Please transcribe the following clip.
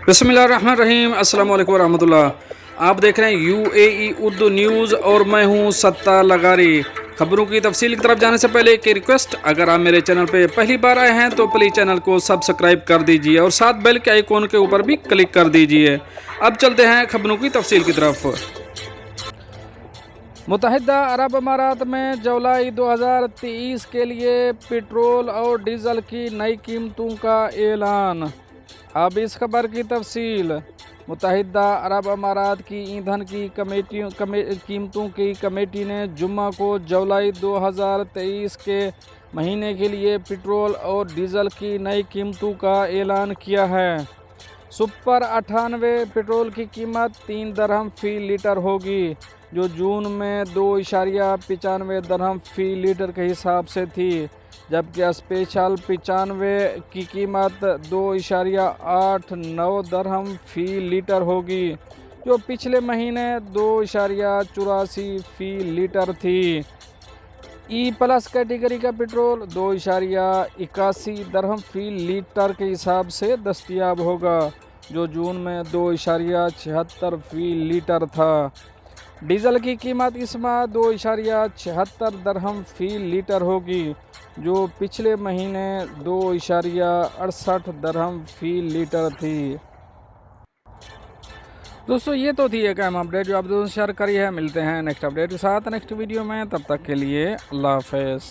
बिस्मिल्लाहिर्रहमानिर्रहीम, अस्सलाम वालेकुम रहमतुल्लाह। आप देख रहे हैं यूएई उर्दू न्यूज़ और मैं हूं सत्ता लगारी। खबरों की तफसील की तरफ जाने से पहले एक रिक्वेस्ट, अगर आप मेरे चैनल पे पहली बार आए हैं तो प्लीज़ चैनल को सब्सक्राइब कर दीजिए और साथ बेल के आइकॉन के ऊपर भी क्लिक कर दीजिए। अब चलते हैं खबरों की तफसील की तरफ। मुत्तहिदा अरब अमारात में जुलाई 2023 के लिए पेट्रोल और डीजल की नई कीमतों का ऐलान। अब इस खबर की तफसील। मुत्तहिदा अरब अमारात की ईंधन की कीमतों की कमेटी ने जुम्मा को जुलाई 2023 के महीने के लिए पेट्रोल और डीजल की नई कीमतों का ऐलान किया है। सुपर 98 पेट्रोल की कीमत 3 दरहम फ़ी लीटर होगी, जो जून में 2.95 दरहम फ़ी लीटर के हिसाब से थी, जबकि स्पेशल 95 की कीमत 2.89 दरहम फ़ी लीटर होगी, जो पिछले महीने 2.84 फ़ी लीटर थी। ई प्लस कैटेगरी का पेट्रोल 2.81 दरहम फ़ी लीटर के हिसाब से दस्तयाब होगा, जो जून में 2.76 फ़ी लीटर था। डीजल की कीमत इस माह 2.76 दरहम फ़ी लीटर होगी, जो पिछले महीने 2.68 दरहम फ़ी लीटर थी। दोस्तों, ये तो थी एक अहम अपडेट जो आप दोस्तों शेयर करी है। मिलते हैं नेक्स्ट अपडेट के साथ नेक्स्ट वीडियो में, तब तक के लिए अल्लाह हाफ़िज़।